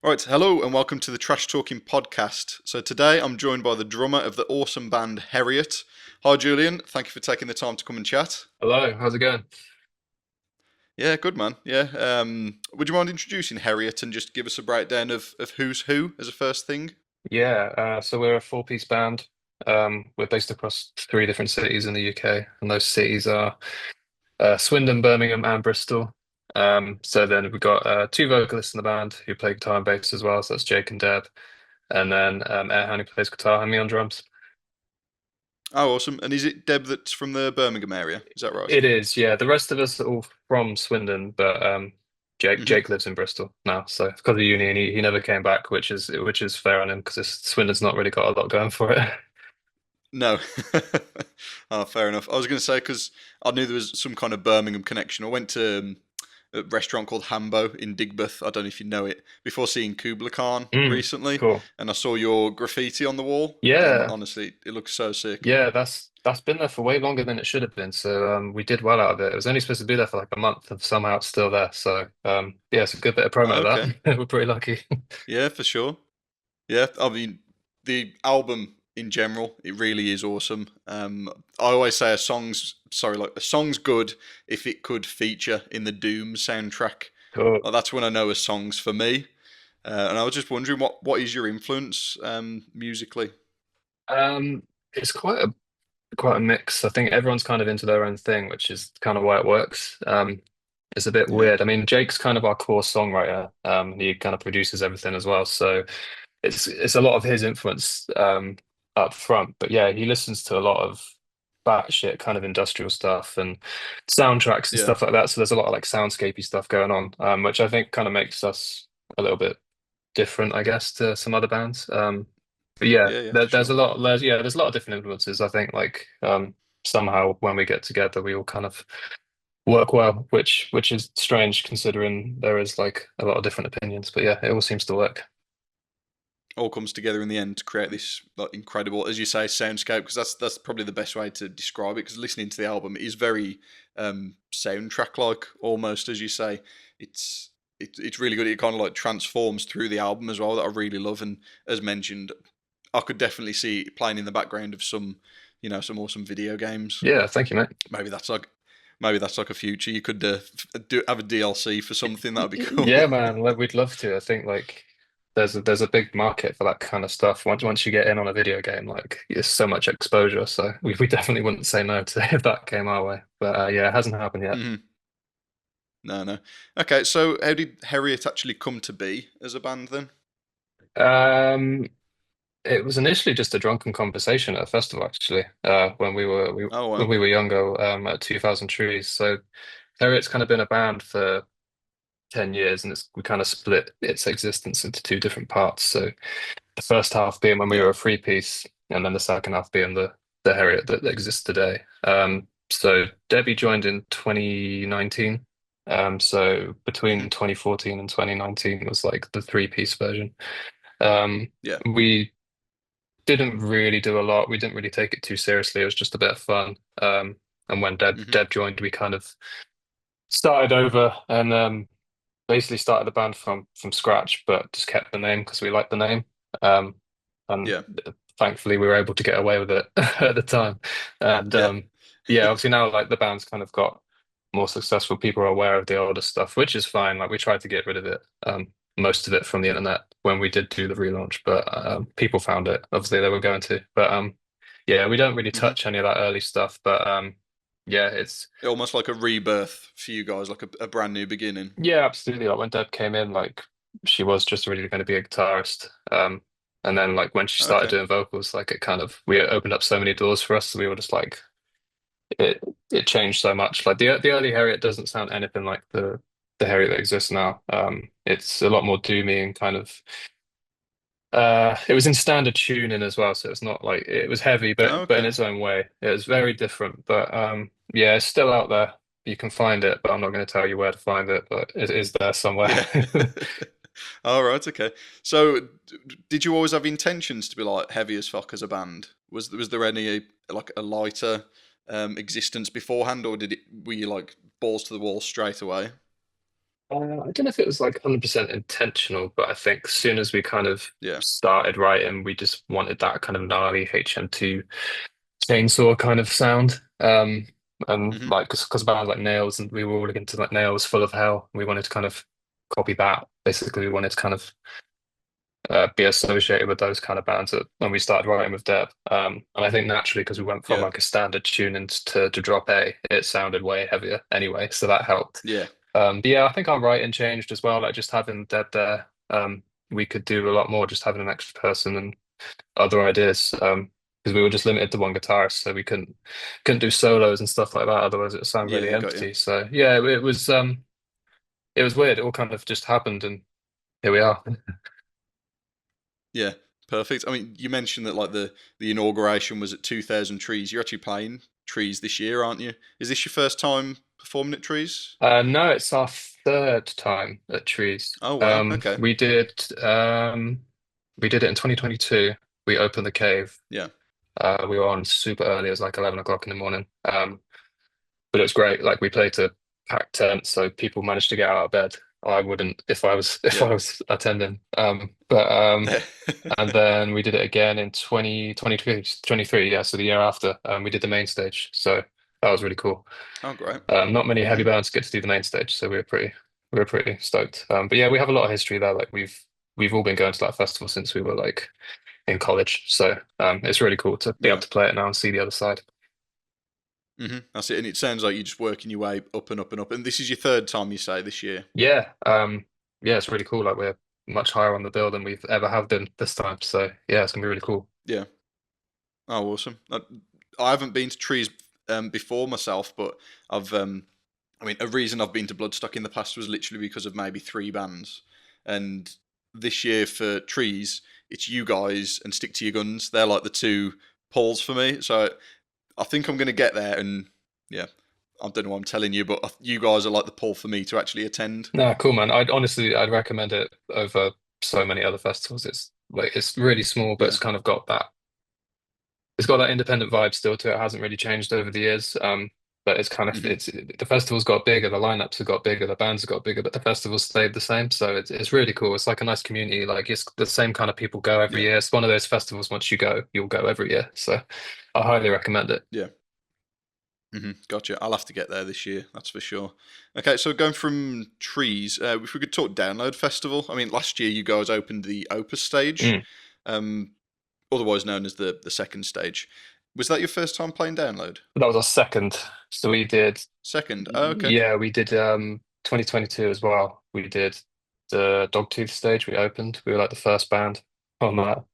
Right, hello and welcome to the Trash Talking podcast. So today I'm joined by the drummer of the awesome band Heriot. Hi Julian, thank you for taking the time to come and chat. Hello, how's it going? Yeah, good man. Yeah, would you mind introducing Heriot and just give us a breakdown of who's who as a first thing? Yeah, so we're a four-piece band. We're based across three different cities in the UK, and those cities are Swindon, Birmingham, and Bristol. So then we've got two vocalists in the band who play guitar and bass as well. So that's Jake and Deb, and then Erhan who plays guitar and me on drums. Oh, awesome. And is it Deb that's from the Birmingham area? Is that right? It is, yeah. The rest of us are all from Swindon, but Jake hmm Jake lives in Bristol now. So because of uni, and he never came back, which is fair on him because Swindon's not really got a lot going for it. No. Oh, fair enough. I was going to say because I knew there was some kind of Birmingham connection. I went to a restaurant called Hambo in Digbeth. I don't know if you know it. Before seeing Kubla Khan Mm, recently, cool. and I saw your graffiti on the wall, and Yeah, honestly, it looks so sick. yeah, that's been there for way longer than it should have been. So we did well out of it. It was only supposed to be there for like a month, and somehow it's still there. So yeah, it's a good bit of promo Okay, that. We're pretty lucky. yeah, for sure. Yeah, I mean, the album in general, it really is awesome. I always say a song's good if it could feature in the Doom soundtrack. Cool. Like, that's when I know a song's for me. And I was just wondering, what is your influence musically? It's quite a mix. I think everyone's kind of into their own thing, which is kind of why it works. It's a bit Yeah, weird. I mean, Jake's kind of our core songwriter. He kind of produces everything as well. So it's a lot of his influence up front. But yeah, he listens to a lot of batshit kind of industrial stuff and soundtracks and yeah, stuff like that. So there's a lot of like soundscapey stuff going on, which I think kind of makes us a little bit different, I guess, to some other bands. But yeah, yeah, for there's a sure. lot. There's a lot of different influences. I think like somehow when we get together, we all kind of work well, which is strange considering there is like a lot of different opinions. But yeah, it all seems to work. All comes together in the end to create this like incredible, as you say, soundscape. Because that's probably the best way to describe it. Because listening to the album is very soundtrack like, almost as you say. It's really good. It kind of like transforms through the album as well. That I really love. And as mentioned, I could definitely see it playing in the background of some awesome video games. Yeah, thank you, mate. Maybe that's like maybe that's like a future. You could have a DLC for something. That would be Yeah, cool. man, we'd love to. I think like there's a big market for that kind of stuff. Once you get in on a video game, like it's so much exposure. So we definitely wouldn't say no to if that came our way. But yeah, it hasn't happened yet. Mhm. No, no. Okay, so how did Heriot actually come to be as a band then? Um, it was initially just a drunken conversation at a festival, actually, Oh when wow. we were younger, at 2000 Trees. So Harriet's kind of been a band for 10 years, and we kind of split its existence into two different parts. So the first half being when we Yeah. were a three piece, and then the second half being the Harriet that exists today. So Debbie joined in 2019. So between hmm 2014 and 2019 was like the three-piece version. Um, Yeah. we didn't really do a lot. We didn't really take it too seriously. It was just a bit of fun. And when hmm Deb joined, we kind of started over and basically started the band from scratch, but just kept the name because we liked the name. Um, and Yeah. thankfully, we were able to get away with it at the time. And Yeah. yeah, obviously now like the band's kind of got more successful. People are aware of the older stuff, which is fine. Like we tried to get rid of it, most of it from the internet when we did do the relaunch, but people found it. Obviously, they were going to, but yeah, we don't really hmm touch any of that early stuff. But yeah, it's Almost like a rebirth for you guys, like a brand new beginning. yeah, absolutely. Like when Deb came in, like she was just really going to be a guitarist. And then like when she started Okay. doing vocals, like it kind of we opened up so many doors for us. So we were just like it it changed so much. Like the early Harriet doesn't sound anything like the Harriet that exists now. It's a lot more doomy and kind of it was in standard tuning as well, so it's not like it was heavy, but in Okay. its own way. It was very different. But yeah, it's still out there. You can find it, but I'm not going to tell you where to find it, but it is there somewhere. Yeah. All right. Okay. So, did you always have intentions to be like heavy as fuck as a band? Was there any like a lighter existence beforehand, or were you like balls to the wall straight away? I don't know if it was like 100% intentional, but I think as soon as we kind of Yeah. started writing, we just wanted that kind of gnarly HM2 chainsaw kind of sound. And Hmm. like, because bands like Nails, and we were all looking to like Nails, Full of Hell. We wanted to kind of copy that. Basically, we wanted to kind of be associated with those kind of bands when we started writing with Deb. And I think naturally, because we went from Yeah. like a standard tuning to drop A, it sounded way heavier anyway, so that helped. Yeah. But yeah, I think our writing changed as well. Like just having Deb there, we could do a lot more just having an extra person and other ideas. Because we were just limited to one guitarist, so we couldn't do solos and stuff like that. Otherwise, it would sound really Yeah. Got you. empty. So yeah, it was weird. It all kind of just happened, and here we are. Yeah. Perfect. I mean, you mentioned that like the inauguration was at 2,000 Trees. You're actually playing Trees this year, aren't you? Is this your first time performing at Trees? No, it's our third time at Trees. Oh wow. Okay. We did it in 2022. We opened the cave. Yeah. We were on super early. It was like 11 o'clock in the morning. But it was great. Like we played to packed tent, so people managed to get out of bed. I wouldn't if I was if Yeah. I was attending. And then we did it again in 2023, yeah, so the year after. We did the main stage. So that was really cool. Oh great. Not many heavy Hmm. bands get to do the main stage, so we were pretty stoked. But yeah, we have a lot of history there. Like we've all been going to that festival since we were like in college. So it's really cool to be able Yeah. to play it now and see the other side. That's it. And it sounds like you're just working your way up and up and up. And this is your third time, you say, this year. Yeah, yeah, it's really cool. Like we're much higher on the bill than we've ever have been this time. So yeah, it's gonna be really cool. Yeah. Oh, awesome. I haven't been to Trees before myself, but I've I mean, a reason I've been to Bloodstock in the past was literally because of maybe three bands. And this year for Trees, it's you guys and Stick to Your Guns. They're like the two poles for me. So I think I'm going to get there. And yeah, I don't know what I'm telling you, but you guys are like the pull for me to actually attend. No, cool, man. I'd recommend it over so many other festivals. It's like it's really small, but Yeah. it's kind of got that. It's got that independent vibe still to it. It hasn't really changed over the years. But it's kind of Hmm. it's the festival's got bigger, the lineups have got bigger, the bands have got bigger, but the festival stayed the same. So it's really cool. It's like a nice community. Like it's the same kind of people go every Yeah. year. It's one of those festivals. Once you go, you'll go every year. So I highly recommend it. Yeah. Gotcha. I'll have to get there this year, that's for sure. Okay, so going from Trees, if we could talk Download Festival. I mean, last year you guys opened the Opus stage, Mm. um, otherwise known as the second stage. Was that your first time playing Download? That was our second. So we did, Second. Oh, okay. yeah, we did 2022 as well. We did the Dogtooth stage. We opened. We were like the first band on that Oh,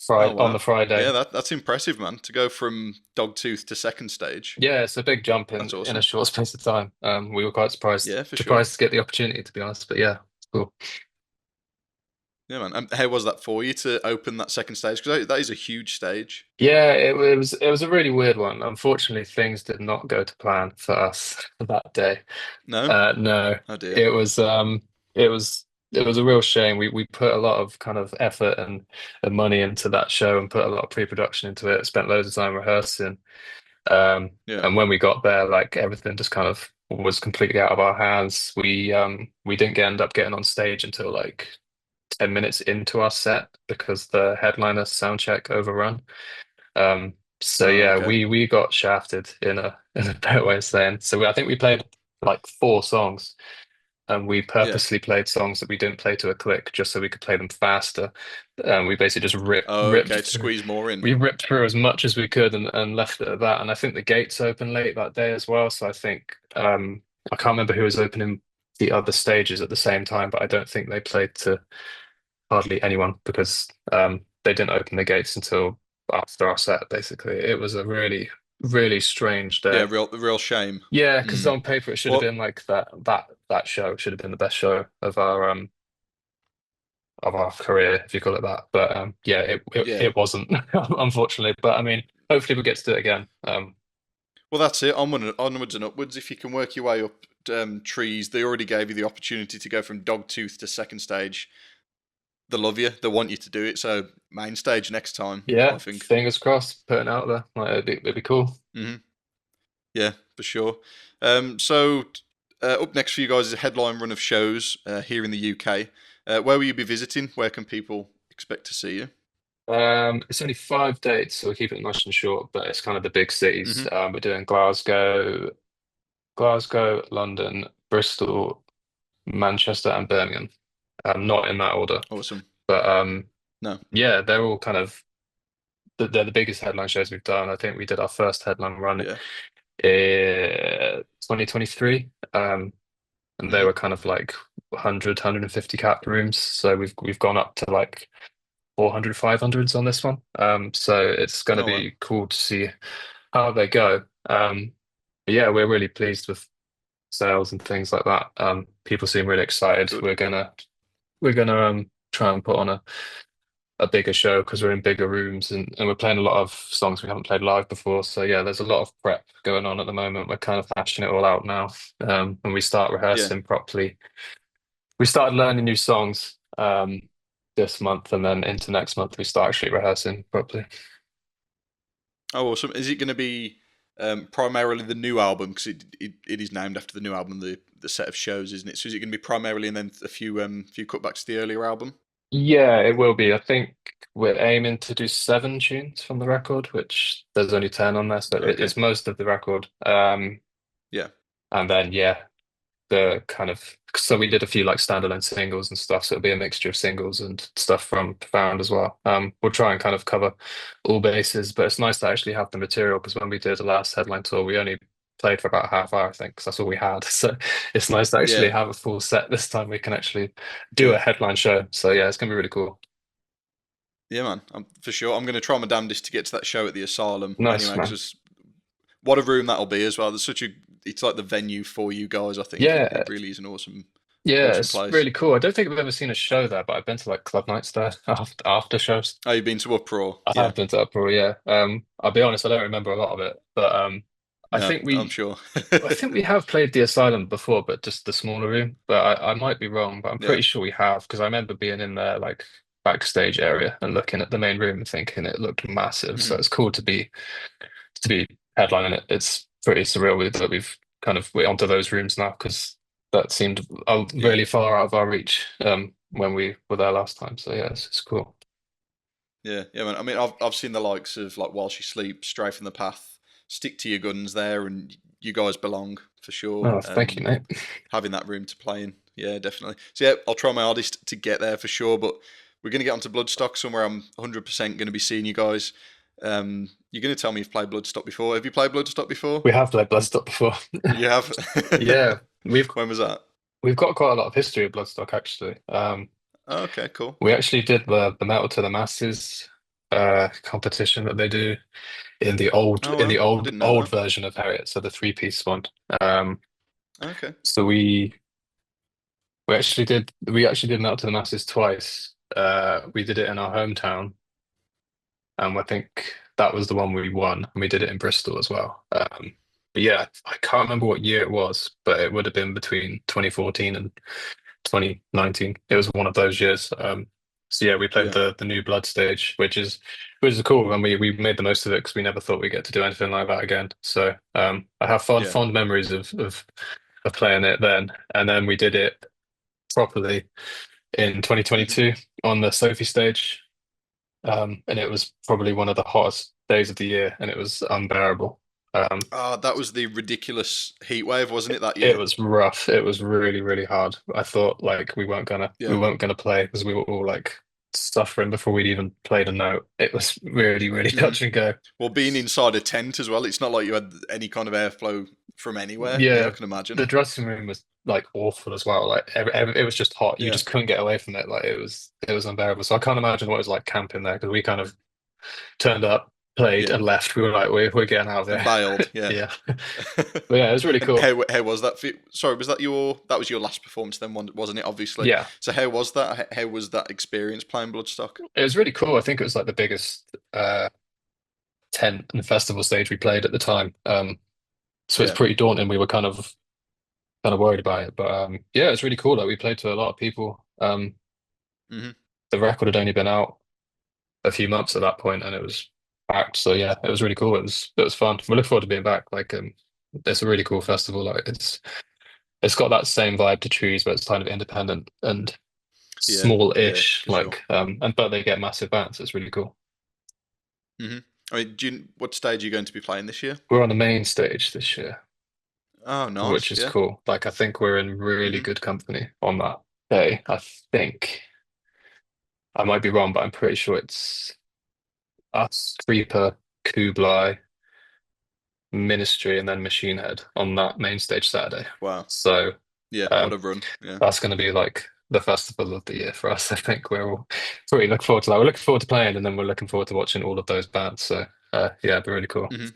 Friday on the wow. Yeah, Friday. that's impressive, man. To go from Dogtooth to second stage. Yeah, it's a big jump That's in a awesome. short space of time. We were quite Yeah, for sure. surprised to get the opportunity, to be honest. But yeah, it's cool. Yeah, man. How was that for you to open that second stage? Because that is a huge stage. Yeah, it was a really weird one. Unfortunately, things did not go to plan for us that day. No? No, Oh, dear. it was it was a real shame. We put a lot of kind of effort and money into that show and put a lot of pre-production into it. Spent loads of time rehearsing. Yeah. And when we got there, like everything just kind of was completely out of our hands. We didn't end up getting on stage until like 10 minutes into our set because the headliner sound check overrun. So Oh, yeah, okay. we got shafted in a in a better way of saying. So I think we played like four songs, and we Yeah. purposely played songs that we didn't play to a click just so we could play them faster. We basically just Oh, okay. To squeeze more in. we ripped through as much as we could and left it at that. And I think the gates opened late that day as well. So I think I can't remember who was opening the other stages at the same time, but I don't think they played to hardly anyone because they didn't open the gates until after our set, basically. It was a really strange Yeah, day. real shame. Yeah, because Mm. on paper it should have Well, been like that show should have been the best show of our career, if you call it that. But yeah, yeah. it wasn't, unfortunately. But I mean, hopefully we get to do it again. Well, that's it. Onwards and upwards. If you can work your way up Trees, they already gave you the opportunity to go from Dogtooth to second stage. They love you. They want you to do it. So main stage next time, I Yeah, think. fingers crossed, putting it out there. Like, it'd be cool. Hmm. Yeah, for sure. So up next for you guys is a headline run of shows here in the UK. Where will you be visiting? Where can people expect to see you? It's only 5 dates, so we'll keep it nice and short, but it's kind of the big cities. Hmm. We're doing London, Bristol, Manchester, and Birmingham. Not in that order, Awesome. but No. yeah, they're all kind of they're the biggest headline shows we've done. I think we did our first headline run Yeah. in 2023, and they Hmm. were kind of like 100, capped rooms. So we've gone up to like 400, 500s on this one. So it's going to Oh well. be cool to see how they go. But yeah, we're really pleased with sales and things like that. People seem really excited. Good. We're gonna try and put on a bigger show because we're in bigger rooms and we're playing a lot of songs we haven't played live before. So yeah, there's a lot of prep going on at the moment. We're kind of hashing it all out now. And we start Yeah. rehearsing properly. We started learning new songs this month, and then into next month we start actually rehearsing properly. Oh, awesome. Is it going to be primarily the new album because it is named after the new album, the set of shows, isn't it? So is it going to be primarily and then a few cutbacks to the earlier album? Yeah, it will be. I think we're aiming to do 7 tunes from the record, which there's only 10 on there, so Okay. it's most of the record. Yeah. And then yeah, the kind of so we did a few like standalone singles and stuff, so it'll be a mixture of singles and stuff from Profound as well. We'll try and kind of cover all bases, but it's nice to actually have the material because when we did the last headline tour, we only played for about a half hour, I think, because that's all we had. So it's nice to actually Yeah. have a full set this time. We can actually do a Yeah. headline show. So yeah, it's gonna be really cool. Yeah, man. For sure. I'm going to try my damnedest to get to that show at the Asylum Nice, anyway, man. because what a room that'll be as well. There's such a it's like the venue for you guys. I think Yeah, it really is an awesome yeah, awesome it's place. really cool. I don't think I've ever seen a show there, but I've been to like club nights there after shows. Oh, you've been to Uproar? I Yeah. have been to Uproar, yeah. I'll be honest, I don't remember a lot of it, but I No, think I'm we sure. I think we have played the Asylum before, but just the smaller room. But I might be wrong, but I'm Yeah. pretty sure we have because I remember being in there like backstage area and looking at the main room and thinking it looked massive. So Mhm. it's cool to be headlining it. It's pretty surreal that we're onto those rooms now because that seemed Yeah. really far out of our reach when we were there last time. So yeah, it's cool. Yeah, yeah, man. I mean, I've seen the likes of like While She Sleeps, Stray from the Path, Stick to Your Guns there, and you guys belong for sure. Oh, thank you, mate. Having that room to play in, yeah, definitely. So yeah, I'll try my hardest to get there for sure. But we're gonna get onto Bloodstock somewhere. I'm 100% gonna be seeing you guys. You're gonna tell me you've played Bloodstock before. Have you played Bloodstock before? We have played Bloodstock before. You have. Yeah, we've When was that? we've got quite a lot of history of Bloodstock actually. Oh, okay, cool. We actually did the Metal to the Masses competition that they do in the old Oh in the well, I old didn't know old that. version of Harriet, so the three-piece one. Um, Okay. so we actually did Metal to the Masses twice. We did it in our hometown, and I think that was the one we won, and we did it in Bristol as well. But yeah, I can't remember what year it was, but it would have been between 2014 and 2019. It was one of those years. So yeah, we played Yeah. the new Blood stage, which is cool, and we made the most of it because we never thought we'd get to do anything like that again. So I have fond Yeah. fond memories of playing it then, and then we did it properly in Mhm. 2022 on the Sophie stage, and it was probably one of the hottest days of the year, and it was unbearable. Um, That was the ridiculous heat wave, wasn't it, that it year? was rough. It was really, really hard. I thought like we Yeah. weren't gonna play because we were all like suffering before we'd even played a note. It was really, really Hmm. touch and go. Well, being inside a tent as well, it's not like you had any kind of airflow from anywhere. Yeah, I Yeah, can imagine. the dressing room was like awful as well. Like it was just hot. You Yeah. just couldn't get away from it. Like it was unbearable. So I can't imagine what it was like camping there because we kind of turned up, played, Yeah. and left. We were like, we're getting out of And there. bailed. Yeah. Yeah, but yeah, it was really And cool. how was that? Sorry, was that was your last performance then, wasn't it? Obviously. Yeah, So how was that? How was that experience playing Bloodstock? it was really cool. I think it was like the biggest tent and festival stage we played at the time. So it's Yeah. pretty daunting. We were kind of worried about it, but yeah, it's really cool. Like we played to a lot of people. Hmm. The record had only been out a few months at that point, and it was packed. So yeah, it was really cool. It was fun. We look forward to being back. Like it's a really cool festival. Like it's got that same vibe to Trees, but it's kind of independent and Yeah, yeah, small-ish, for sure. like and but they get massive bands. It's really cool. Hmm. I mean, what stage are you going to be playing this year? We're on the main stage this year, Oh, which nice. is Yeah. cool. Like I think we're in really Hmm. good company on that day. I think I might be wrong, but I'm pretty sure it's us, Creeper, Kublai, Ministry, and then Machine Head on that main stage Saturday. Wow. So Yeah. What um, a run. Yeah. that's going to be like the festival of the year for us. I think we're all pretty looking forward to that. We're looking forward to playing, and then we're looking forward to watching all of those bands. So yeah, it'd be really cool. Hmm.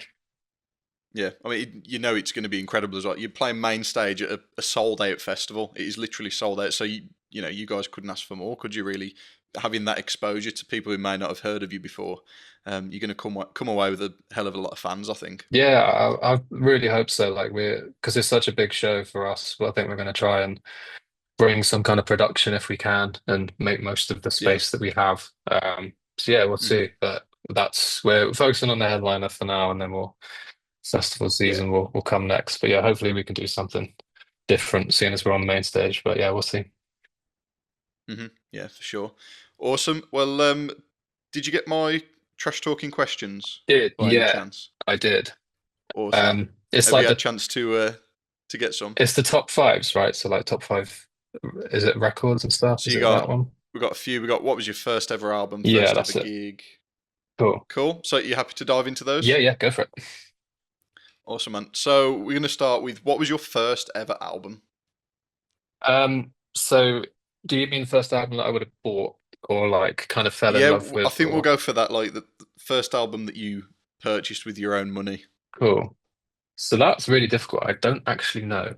Yeah. I mean, you know, it's going to be incredible as well. You're playing main stage at a sold out festival. It is literally sold out. So you know, you guys couldn't ask for more, could you? Really, having that exposure to people who may not have heard of you before, you're going to come away with a hell of a lot of fans, I think. Yeah, I really hope so. Like we're because it's such a big show for us. But I think we're going to try and bring some kind of production if we can and make most of the Yeah. space that we have. So yeah, we'll Hmm. see. But that's we're focusing on the headliner for now, and then we'll festival Yeah. season will come next. But yeah, hopefully we can do something different, seeing as we're on the main stage. But yeah, we'll see. Hmm. Yeah, for sure. Awesome. Well, did you get my trash talking questions Did by any yeah, chance? I did. Awesome. It's Have you like had chance to get some? it's the top fives, right? So like top five, is it records and stuff? So Is you it that got one? we got a few. We got what was your first ever album, Yeah, first ever that's it. gig? Cool. Cool. So you happy to dive into Yeah, those? yeah, go for it. Awesome, man. So we're gonna start with what was your first ever album? So do you mean the first album that I would have bought or like kind of fell in Yeah, love I with think we'll or go for that. Like the first album that you purchased with your own money. cool? So that's really difficult. I don't actually know.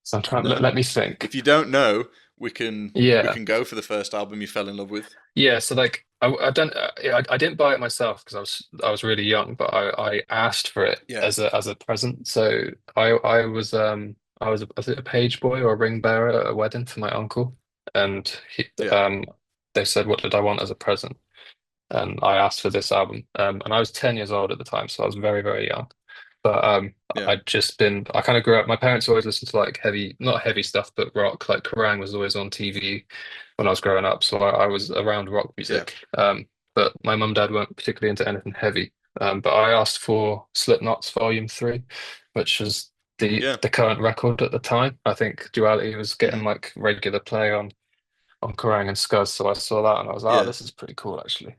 So I'm trying, No. let me think. If you don't know, we Yeah. can go for the first album you fell in love with. Yeah, so like I don't I didn't buy it myself because I was really young, but I asked for it Yeah. as a present. So I was it a page boy or a ring bearer at a wedding for my uncle, and Yeah. they said what did I want as a present, and I asked for this album, and I was 10 years old at the time, so I was very very young. But Yeah. I kind of grew up. My parents always listened to like heavy, not heavy stuff, but rock. Like Kerrang was always on TV when I was growing up, so I was around rock Yeah. music. But my mum and dad weren't particularly into anything heavy. But I asked for Slipknot's Volume 3, which was Yeah. the current record at the time. I think Duality was getting Hmm. like regular play on Kerrang and Scuzz, so I saw that and I was like, oh, Yeah. this is pretty cool actually.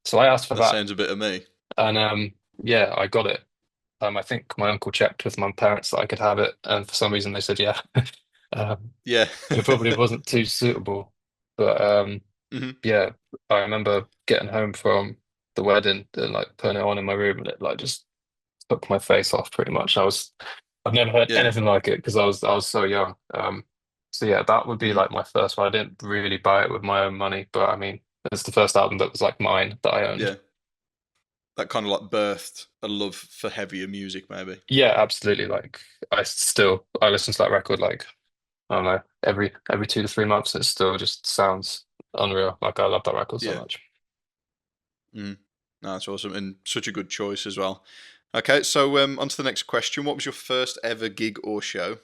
So I asked for That that, sounds a bit of me. and yeah, I got it. I think my uncle checked with my parents that I could have it, and for some reason they said yeah. Um, Yeah. it probably wasn't too suitable, but Hmm. yeah, I remember getting home from the wedding and like putting it on in my room, and it like just took my face off pretty much. I've never heard Yeah. anything like it because I was so young. So yeah, that would be Hmm. like my first one. I didn't really buy it with my own money, but I mean, it's the first album that was like mine that I owned. Yeah. That kind of like birthed a love for heavier music, maybe. Yeah, absolutely. Like I listen to that record like I don't know, every 2 to 3 months, it still just sounds unreal. Like I love that record so Yeah. much. Mm. No, that's awesome and such a good choice as well. Okay, so on to the next question. What was your first ever gig or show?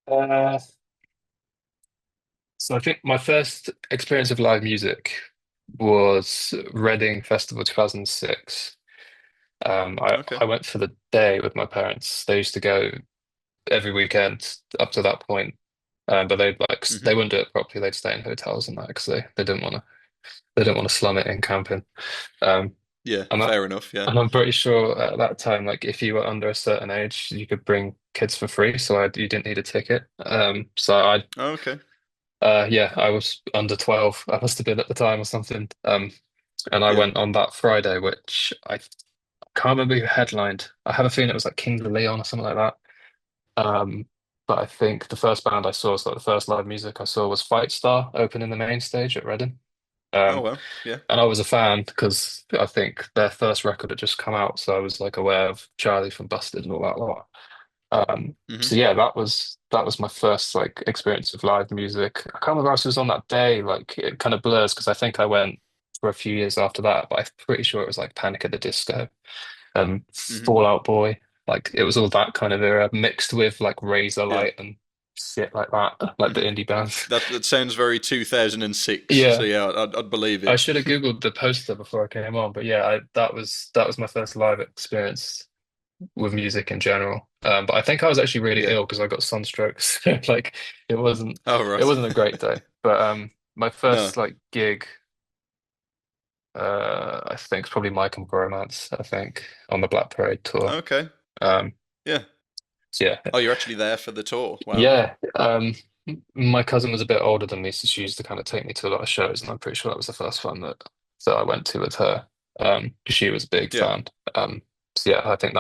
Uh, so I think my first experience of live music was Reading Festival 2006. Okay. I went for the day with my parents. They used to go every weekend up to that point, but they Hmm. wouldn't do it properly. They'd stay in hotels and that because they didn't want to slum it in camping. Um, Yeah, and that fair enough. Yeah. And I'm pretty sure at that time, like if you were under a certain age, you could bring kids for free, so you didn't need a ticket. Oh, okay. Yeah, I was under 12. I must have been at the time or something. And I Yeah. went on that Friday, which I can't remember who headlined. I have a feeling it was like Kings of Leon or something like that. Um, but I think the first band I saw, so like the first live music I saw was Fight Star opening the main stage at Reading. Oh Um, well. Yeah. And I was a fan because I think their first record had just come out, so I was like aware of Charlie from Busted and all that lot. Hmm. So yeah, that was my first like experience of live music. I can't remember if it was on that day, like it kind of blurs because I think I went for a few years after that, but I'm pretty sure it was like Panic at the Disco and Hmm. Fall Out Boy. Like it was all that kind of era mixed with like Yeah. Razorlight and shit like that, like the Hmm. indie bands. That sounds very 2006. So Yeah, yeah, I'd believe I it. should have Googled the poster before I came on, but yeah, that was my first live experience with music in general. But I think I was actually really Yeah. ill because I got sunstroke. So like it wasn't Oh it right. wasn't a great day. But my No. first like gig, I think it's probably Mike and Bromance, I think, on the Black Parade tour. Okay. Um, Yeah. so yeah, Oh, you're actually there for the tour. Wow. yeah. My cousin was a bit older than me, so she used to kind of take me to a lot of shows, and I'm pretty sure that was the first one that I went to with her. 'Cause she was a big Yeah. fan. So yeah, I think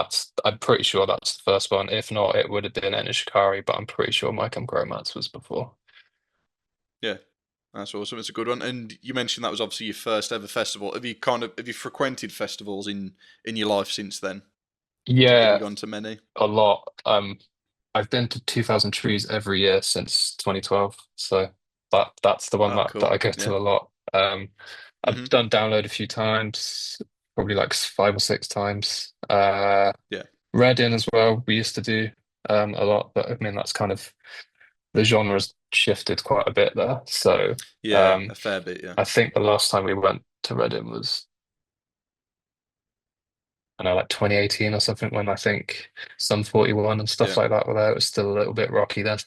I'm pretty sure that's the first one. If not, it would have been Enish Shikari, but I'm pretty sure Mike and Gromats was before. Yeah. That's awesome. It's a good one. And you mentioned that was obviously your first ever festival. Have you frequented festivals in your life since then? Have you Yeah, gone to many? a lot. I've been to 2000 Trees every year since 2012, so that's the one Oh, that cool. I go Yeah. to a lot. I've Hmm. done Download a few times, probably like 5 or 6 times. Yeah. Reading as well, we used to do a lot, but I mean that's kind of the genre's shifted quite a bit there. So Yeah. um, A fair bit. Yeah. I think the last time we went to Reading was I don't know like 2018 or something when I think Sum 41 and stuff Yeah. like that were there. It was still a little bit rocky then.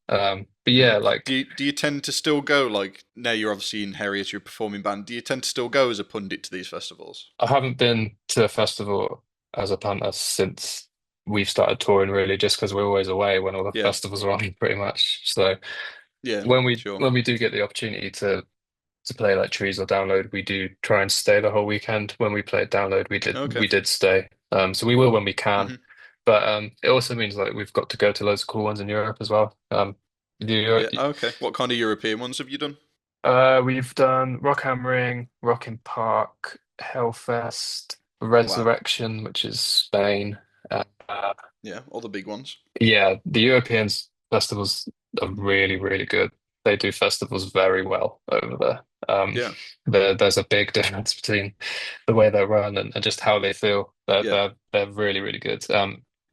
But Hmm. yeah, Do like you tend to still go, like, now you're obviously in Heriot, you're a performing band? Do you tend to still go as a pundit to these festivals? I haven't been to a festival as a punter since we've started touring, really, just because we're always away when all the Yeah. festivals are on, pretty much. So Yeah. when we Sure. when we do get the opportunity to play like Trees or Download, we do try and stay the whole weekend. When we played Download, we did Okay. we did stay. So we will when we can. Hmm. But it also means like we've got to go to loads of cool ones in Europe as well. Yeah. Okay. What kind of European ones have you done? We've done Rock am Ring, Rock in Park, Hellfest, Wow. Resurrection, which is Spain. Uh, Yeah. All the big ones. yeah, the Europeans festivals are really, really good. They do festivals very well over there. Yeah. There's a big difference between the way they run and just how they feel. Yeah. They're really, really good.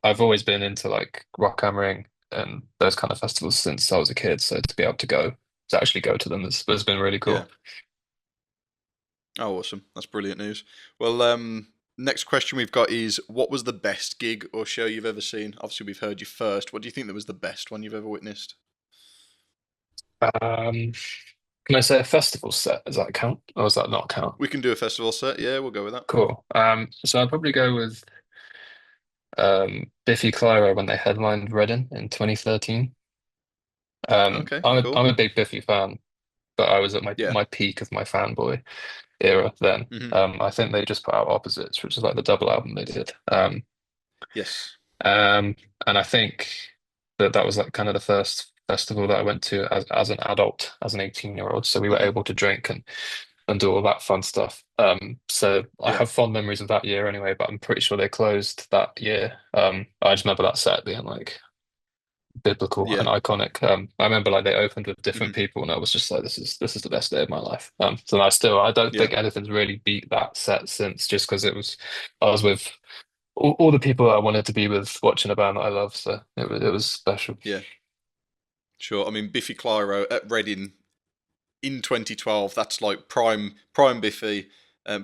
I've always been into like Rock am Ring and those kind of festivals since I was a kid. So to be able to actually go to them has been really Yeah. cool. Oh, awesome. That's brilliant news. Well, next question we've got is, what was the best gig or show you've ever seen? Obviously, we've heard you first. What do you think that was the best one you've ever witnessed? Um, can I say a festival set? Does that count? Or does that not count? We can do a festival set. Yeah, we'll go with that. Cool. So I'd probably go with Biffy Clyro when they headlined Reading in 2013. Okay, I'm cool. a big Biffy fan, but I was at Yeah. my peak of my fanboy era then. Hmm. I think they just put out Opposites, which is like the double album they did. Yes. Um, and I think that was like kind of the first festival that I went to as an adult, as an 18-year-old. So we were Hmm. able to drink and do all that fun stuff. So I Yeah. have fond memories of that year anyway, but I'm pretty sure they closed that year. I just remember that set being like biblical and Yeah. iconic. I remember like they opened with different Hmm. people, and I was just like, this is the best day of my life. So I don't Yeah. think anything's really beat that set since, just because I was with all the people that I wanted to be with, watching a band that I love. So it was special. Yeah. Sure. I mean, Biffy Clyro at Reading in 2012. That's like prime Biffy,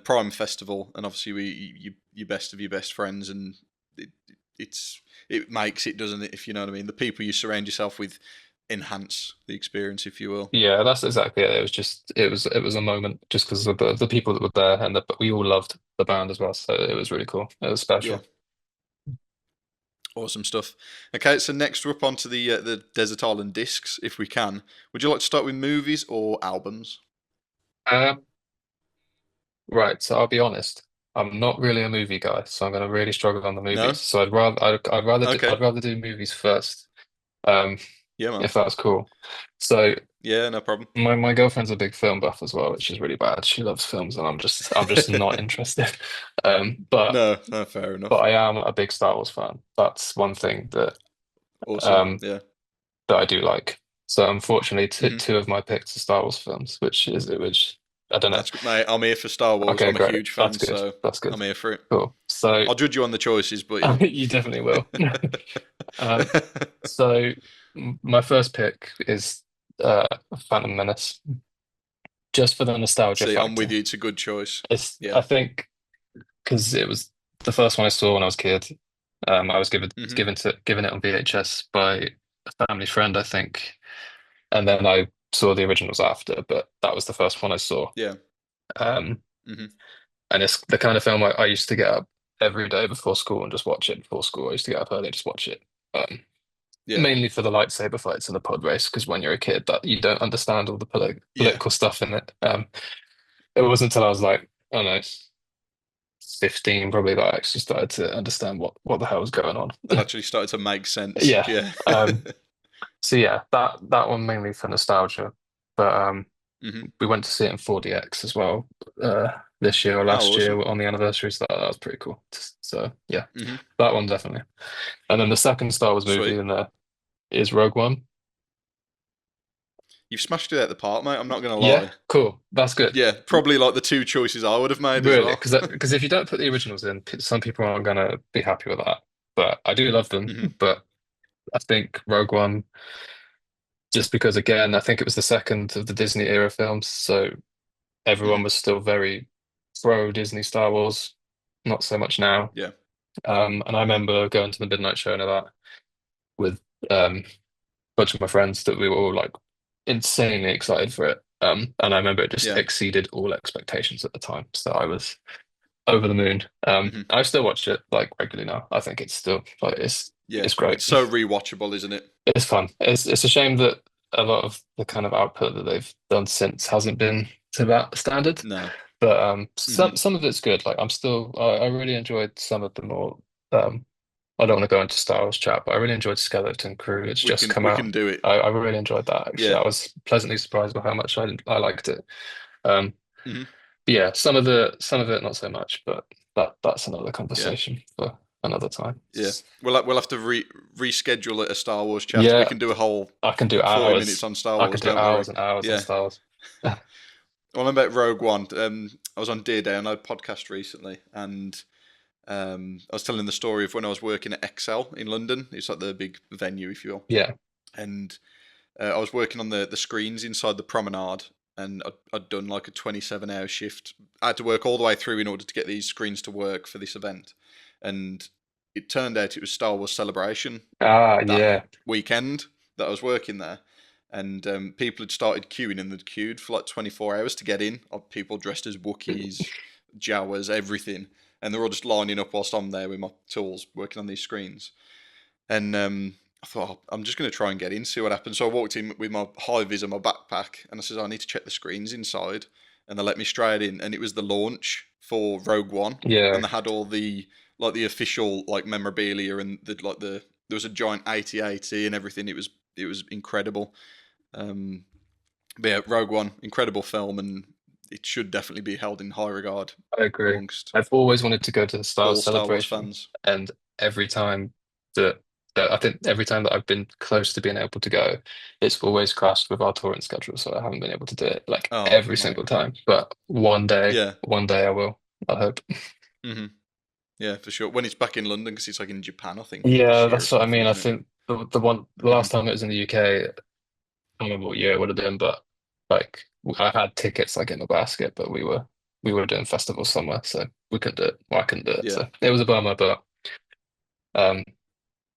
prime festival, and obviously you best of your best friends, and it, it makes it, doesn't it? If you know what I mean. The people you surround yourself with enhance the experience, if you will. Yeah, that's exactly it. It was just it was a moment just because of the people that were there and we all loved the band as well. So it was really cool. It was Yeah. special. Awesome stuff. Okay, so next we're up onto the Desert Island Discs, if we can. Would you like to start with movies or albums? Um, right, so I'll be honest. I'm not really a movie guy, so I'm going to really struggle on the movies. No. So Okay. I'd rather do movies first, um, Yeah, man. if that's cool. So Yeah, no problem. my girlfriend's a big film buff as well, which is really bad. She loves films, and I'm just not interested. Um, but No, no, fair but enough. I am a big Star Wars fan. That's one thing Awesome. um Yeah. that I do like. So unfortunately, Hmm. two of my picks are Star Wars films, which is it, which I don't know. That's good, mate. I'm here for Star Wars. Okay, I'm a great. huge That's fan, good. so That's good. I'm here for it. Cool. So I'll judge you on the choices, but yeah. you definitely will. Um, so my first pick is Phantom Menace, just for the nostalgia See, I'm with factor. you. It's a good choice. It's Yeah. I think because it was the first one I saw when I was a kid. I was Hmm. given it on VHS by a family friend, I think, and then I saw the originals after, but that was the first one I saw. Yeah. Um, Hmm. and it's the kind of film I used to get up every day before school and just watch it before school. I used to get up early and just watch it. Yeah. Mainly for the lightsaber fights and the pod race, because when you're a kid, that you don't understand all the Yeah. political stuff in it. It wasn't until I was like, I don't know, 15 probably that I actually started to understand what the hell was going on. That actually started to make sense. Yeah. Yeah. So yeah, that one mainly for nostalgia. But Hmm. we went to see it in 4DX as well this year or Oh, last year awesome. on the anniversary. So that was pretty cool. So yeah, Hmm. that one definitely. And then the second Star Wars movie Sweet. in there is Rogue One. You've smashed it out the park, mate. I'm not gonna Yeah, lie. cool. That's good. Yeah, probably like the two choices I would have made as Really, well. because if you don't put the originals in, some people aren't gonna be happy with that. But I do love them. Hmm. But I think Rogue One, just because again, I think it was the second of the Disney era films, so everyone Hmm. was still very pro Disney Star Wars, not so much now. Yeah. And I remember going to the midnight showing of that with a bunch of my friends that we were all like insanely excited for it. And I remember it just Yeah. exceeded all expectations at the time. So I was over the moon. Hmm. I still watch it like regularly now. I think it's still like Yeah. it's great. It's so rewatchable, isn't it? It's fun. It's a shame that a lot of the kind of output that they've done since hasn't been to that standard. No. But Hmm. some of it's good. Like I really enjoyed some of the more I don't want to go into Star Wars chat, but I really enjoyed Skeleton Crew. It's We just can come we out. can do it. I really enjoyed that actually. Yeah. I was pleasantly surprised by how much I liked it. Um, Hmm. but yeah, some of it not so much, but that's another Yeah. conversation for another time. Yeah. We'll have to reschedule it a Star Wars chat. We Yeah, can do a whole I can do 40 minutes hours. on Star I could Wars. do Don't worry. hours and hours on Yeah. Star Wars. Well, I'm about Rogue One. I was on Dear Day on a podcast recently, and I was telling the story of when I was working at Excel in London. It's like the big venue, if you will. Yeah, And I was working on the screens inside the promenade, and I'd done like a 27-hour shift. I had to work all the way through in order to get these screens to work for this event, and it turned out it was Star Wars Celebration that yeah. weekend that I was working there. And people had started queuing and they'd queued for like 24 hours to get in. Of people dressed as Wookiees, Jawas, everything. And they're all just lining up whilst I'm there with my tools working on these screens. And I thought, oh, I'm just going to try and get in, see what happens. So I walked in with my high vis and my backpack, and I said, I need to check the screens inside. And they let me straight in, and it was the launch for Rogue One, Yeah, and they had all the like the official like memorabilia and the there was a giant 8080 and everything. It was incredible. Um, but yeah, Rogue One, incredible film, and it should definitely be held in high regard I agree. amongst I've always wanted to go to the Star Wars all Star Wars celebration, fans. and every time that, I think every time that I've been close to being able to go, it's always crashed with our touring schedule, so I haven't been able to do it like Oh, every mate. single time. But Yeah. one day I will. I hope. Hmm. Yeah, for sure. When it's back in London, because it's like in Japan, I think, Yeah, this year or that's what I something, mean. I isn't it? think the Hmm. last time it was in the UK, I can't remember what year it would have been, but like I had tickets like in my basket, but we were doing festivals somewhere, so we couldn't do it. Well, I couldn't do it, Yeah. so it was a bummer. But um,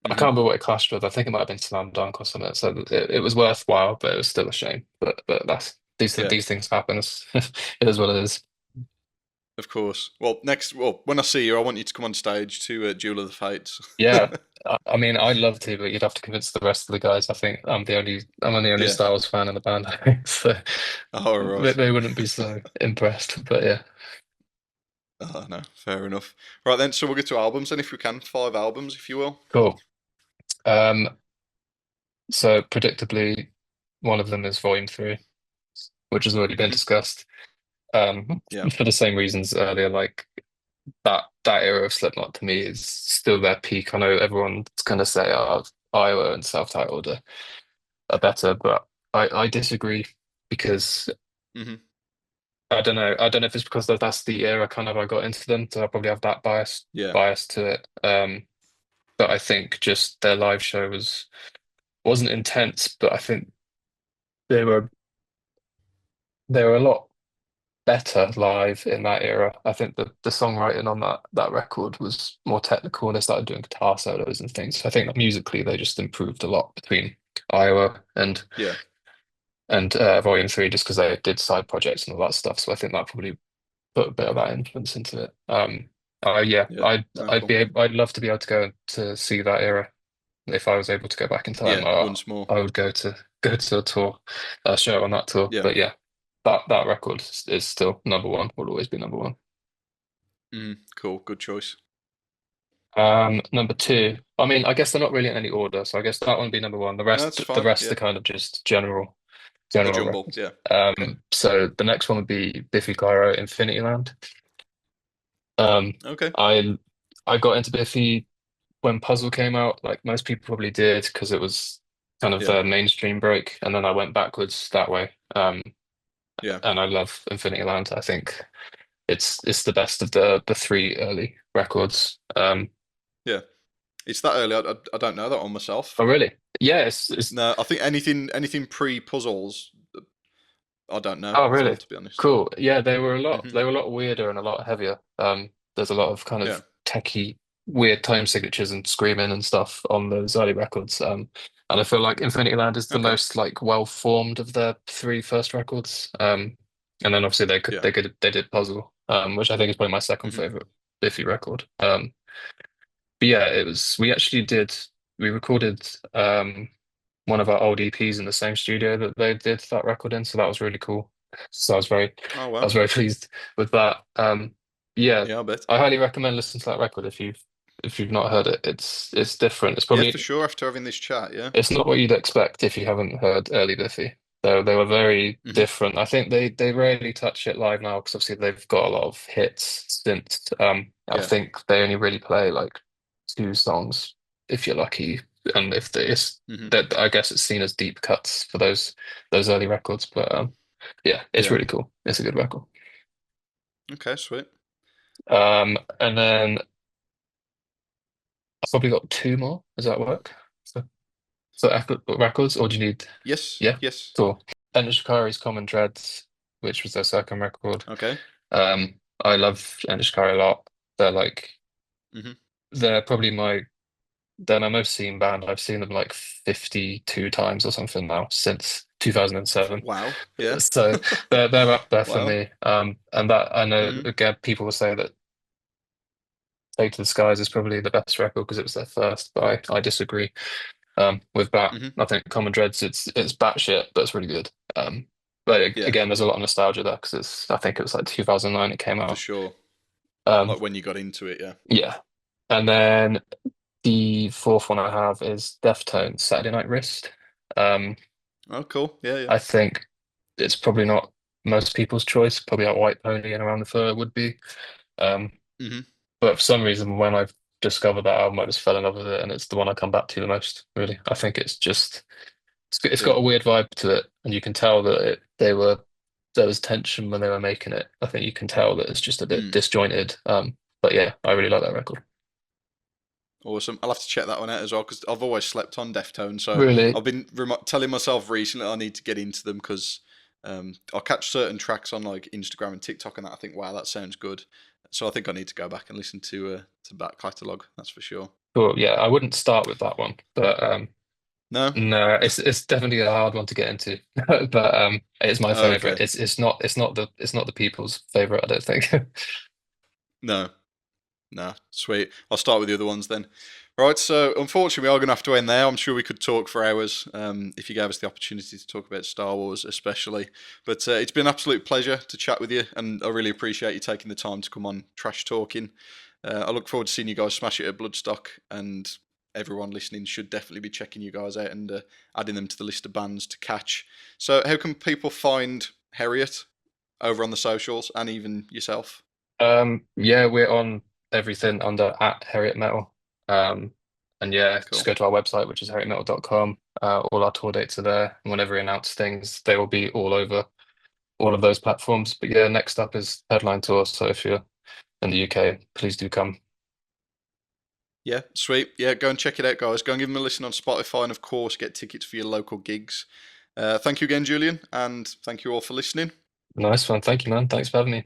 I can't Hmm. remember what it clashed with. I think it might have been Slam Dunk or something. So it was worthwhile, but it was still a shame. But that's Yeah. these things happen. It is what it is. Of course. Well, when I see you, I want you to come on stage to Duel of the Fates. Yeah. I mean, I'd love to, but you'd have to convince the rest of the guys. I think I'm the only Yeah. Star Wars fan in the band, I think. So All right. they wouldn't be so impressed. But yeah, Oh, no, fair enough. Right then, so we'll get to albums, and if we can, 5 albums, if you will. cool. Um, so predictably, one of them is Volume 3, which has already been Hmm. discussed. Yeah. For the same reasons earlier, like that era of Slipknot to me is still their peak. I know everyone's gonna say, "Oh, Iowa and self-titled are, better," but I disagree because Hmm. I don't know. I don't know if it's because that's the era kind of I got into them, so I probably have that Yeah, bias to it. But I think just their live show wasn't intense, but I think they were they were a lot better live in that era. I think the songwriting on that record was more technical, and they started doing guitar solos and things. So I think that musically they just improved a lot between Iowa yeah, and Volume 3, just because they did side projects and all that stuff. So I think that probably put a bit of that influence into it. Yeah, yeah. No, cool. I'd love to be able to go to see that era if I was able to go back in time. Yeah, once more. I would go to a tour, a show on that tour. Yeah. But yeah, that record is still number one. Will always be number one. Cool. Good choice. Number two. I mean, I guess they're not really in any order, so I guess that one would be number one. No, it's The fine. rest Yeah, are kind of just a general jumble. records. Yeah. Okay. So the next one would be Biffy Clyro, Infinity Land. Okay. I got into Biffy when Puzzle came out, like most people probably did, because it was kind of Yeah. a mainstream break, and then I went backwards that way. Yeah. And I love Infinity Land. I think it's the best of the three early records. Yeah. It's that early. I don't know that one myself. Oh really? Yeah, it's No, I think anything pre puzzles. I don't know oh at all, really? to be honest. Cool. Yeah, Hmm. they were a lot weirder and a lot heavier. There's a lot of kind Yeah. of techie weird time signatures and screaming and stuff on those early records. And I feel like Infinity Land is the Okay. most like well formed of their three first records. And then obviously Yeah. they did Puzzle, which I think is probably my second Hmm. favorite Biffy record. But yeah, it was we recorded one of our old EPs in the same studio that they did that record in, so that was really cool. So Oh I wow. was very pleased with that. Yeah, Yeah, I bet. I highly recommend listening to that record if you've not heard it. It's different. Yeah, for sure. After having this chat, yeah. It's not what you'd expect if you haven't heard early Biffy. They were very Hmm. different. I think they rarely touch it live now because obviously they've got a lot of hits since. I Yeah. think they only really play like two songs if you're lucky, and if it's Hmm. that I guess it's seen as deep cuts for those early records. But yeah, it's Yeah. really cool. It's a good record. Okay. Sweet. And then I've probably got two more. Does that work? So, records, or do you need? Yes. Yeah, Yes. cool. And Shikari's Common Dreads, which was their second record. Okay. I love Shikari a lot. They're like Hmm. they're probably they're my most seen band. I've seen them like 52 times or something now since 2007. Wow. Yeah. So they're up there for Wow. me. And that I know Hmm. again people will say that Take to the Skies is probably the best record because it was their first, but I disagree. With that. Hmm. I think Common Dreads, it's batshit, but it's really good. But Yeah. again, there's a lot of nostalgia there because I think it was like 2009 it came For out. sure. Um, Like when you got into it, yeah. yeah. And then the fourth one I have is Deftones, Saturday Night Wrist. Um, Oh, cool. Yeah, yeah. I think it's probably not most people's choice, probably like White Pony and Around the Fur would be. Um, Hmm. but for some reason, when I've discovered that album, I just fell in love with it, and it's the one I come back to the most, really. I think it's Yeah. got a weird vibe to it, and you can tell that there was tension when they were making it. I think you can tell that it's just a bit Mm. disjointed. But yeah, I really like that record. Awesome. I'll have to check that one out as well because I've always slept on Deftones. So Really? I've been telling myself recently I need to get into them because I'll catch certain tracks on like Instagram and TikTok and that. I think, wow, that sounds good. So I think I need to go back and listen to back catalogue. That's for sure. Cool. Yeah, I wouldn't start with that one, but No. no, it's definitely a hard one to get into. But it's my favorite. Okay. It's not the people's favorite, I don't think. No. No. Sweet. I'll start with the other ones then. Right. So unfortunately, we are going to have to end there. I'm sure we could talk for hours if you gave us the opportunity to talk about Star Wars, especially. But it's been an absolute pleasure to chat with you, and I really appreciate you taking the time to come on Trash Talking. I look forward to seeing you guys smash it at Bloodstock, and everyone listening should definitely be checking you guys out and adding them to the list of bands to catch. So, how can people find Heriot over on the socials and even yourself? Yeah, we're on everything under at Heriot Metal. Um, and yeah, just Cool. go to our website, which is heriotmetal.com. All our tour dates are there. And whenever we announce things, they will be all over all of those platforms. But yeah, next up is Headline Tour. So if you're in the UK, please do come. Yeah, sweet. Yeah, go and check it out, guys. Go and give them a listen on Spotify, and of course, get tickets for your local gigs. Thank you again, Julian, and thank you all for listening. Nice one. Thank you, man. Thanks for having me.